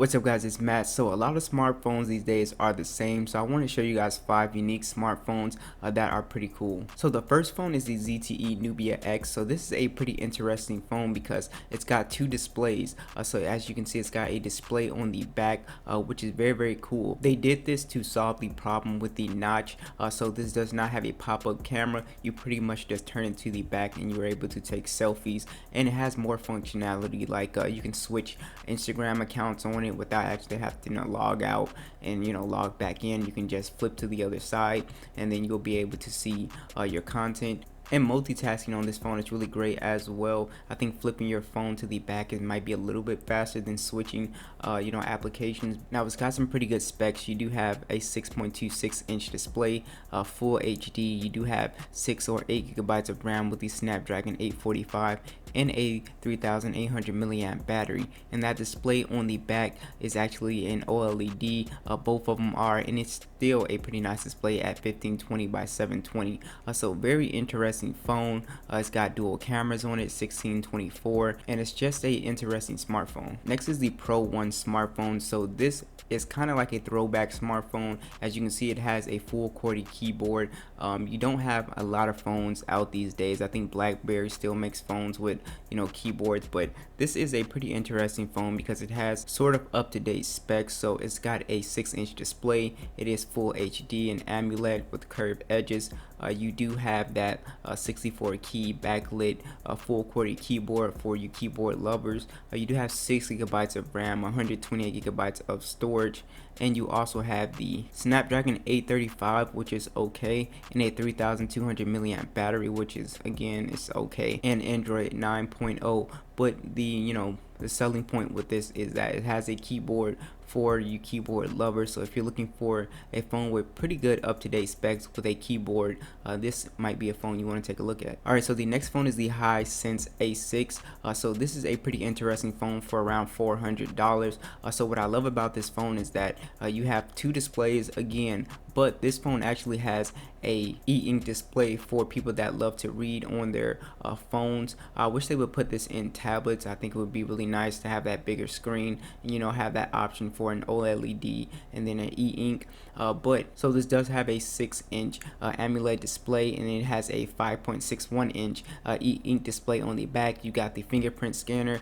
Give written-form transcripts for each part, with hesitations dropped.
What's up guys, it's Matt. So a lot of smartphones these days are the same, so I want to show you guys 5 unique smartphones that are pretty cool. So the first phone is the ZTE Nubia X. So this is a pretty interesting phone because it's got 2 displays. So as you can see, it's got a display on the back, which is very cool. They did this to solve the problem with the notch. So this does not have a pop-up camera. You pretty much just turn it to the back and you're able to take selfies, and it has more functionality, like you can switch Instagram accounts on it without actually having to log out and log back in. You can just flip to the other side and then you'll be able to see your content. And multitasking on this phone is really great as well. I think flipping your phone to the back might be a little bit faster than switching applications. Now it's got some pretty good specs. You do have a 6.26 inch display, full HD. You do have 6 or 8 gigabytes of RAM with the Snapdragon 845 and a 3800 milliamp battery, and that display on the back is actually an OLED. Both of them are, and it's still a pretty nice display at 1520 by 720. So very interesting phone. It's got dual cameras on it, 1624, and it's just a interesting smartphone. Next is the Pro 1 smartphone. So this is kind of like a throwback smartphone. As you can see, it has a full QWERTY keyboard. You don't have a lot of phones out these days. I think BlackBerry still makes phones with keyboards, but this is a pretty interesting phone because it has sort of up-to-date specs. So it's got a 6-inch display. It is full HD and AMOLED with curved edges. You do have that 64 key backlit full QWERTY keyboard for you keyboard lovers. You do have 6 gigabytes of RAM, 128 gigabytes of storage, and you also have the Snapdragon 835, which is okay, and a 3200 milliamp battery, which is again is okay, and Android 9.0. But the selling point with this is that it has a keyboard for you keyboard lovers. So if you're looking for a phone with pretty good up-to-date specs with a keyboard, this might be a phone you want to take a look at. Alright, so the next phone is the HiSense A6. So this is a pretty interesting phone for around $400. So what I love about this phone is that you have 2 displays again, but this phone actually has a e-ink display for people that love to read on their phones. I wish they would put this in tablets. I think it would be really nice to have that bigger screen and have that option for an OLED and then an e-ink. But so this does have a 6-inch AMOLED display, and it has a 5.61-inch e-ink display on the back. You got the fingerprint scanner,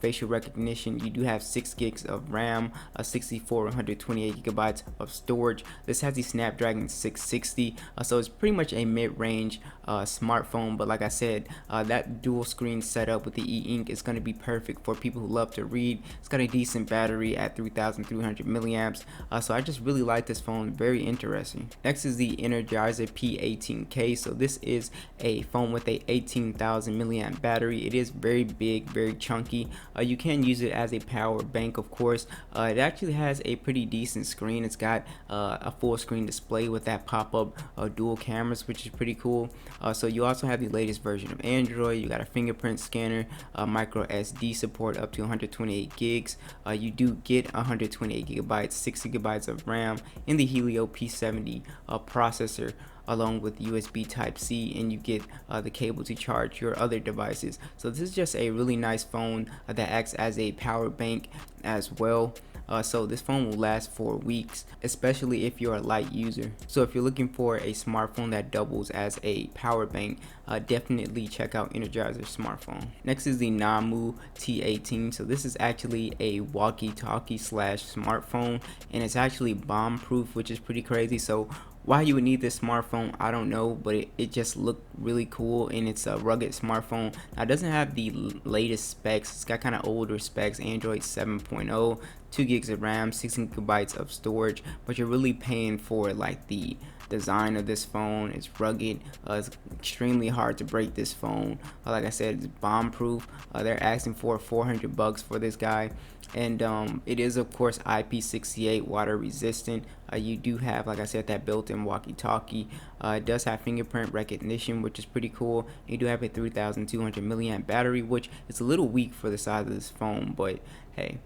facial recognition. You do have 6 gigs of RAM, 64 128 gigabytes of storage. This has the Snapdragon 660, so it's pretty much a mid-range smartphone. But like I said, that dual screen setup with the e-ink is going to be perfect for people who love to read. It's got a decent battery at 3300 milliamps. So I just really like this phone. Very interesting. Next is the Energizer P18K. So this is a phone with a 18,000 milliamp battery. It is very big, very chunky. You can use it as a power bank, of course. It actually has a pretty decent screen. It's got a full screen display with that pop-up dual cameras, which is pretty cool. So you also have the latest version of Android. You got a fingerprint scanner, micro SD support up to 128 gigs. You do get 128 gigabytes, 6 gigabytes of RAM, and the Helio P70 processor, along with USB Type-C, and you get the cable to charge your other devices. So this is just a really nice phone that acts as a power bank as well. So this phone will last for weeks, especially if you're a light user. So if you're looking for a smartphone that doubles as a power bank, definitely check out Energizer's smartphone. Next is the Namu T18. So this is actually a walkie-talkie slash smartphone, and it's actually bomb proof, which is pretty crazy. So why you would need this smartphone, I don't know, but it just looked really cool, and it's a rugged smartphone. Now, it doesn't have the latest specs. It's got kind of older specs, Android 7.0, 2 gigs of RAM, 16 gigabytes of storage, but you're really paying for like the design of this phone. It's rugged. It's extremely hard to break this phone. Like I said, it's bomb proof. They're asking for $400 for this guy, and it is of course IP68 water resistant. You do have, like I said, that built-in walkie-talkie. It does have fingerprint recognition, which is pretty cool. You do have a 3200 milliamp battery, which is a little weak for the size of this phone, but hey.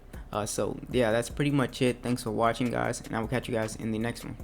So yeah, that's pretty much it. Thanks for watching, guys, and I will catch you guys in the next one.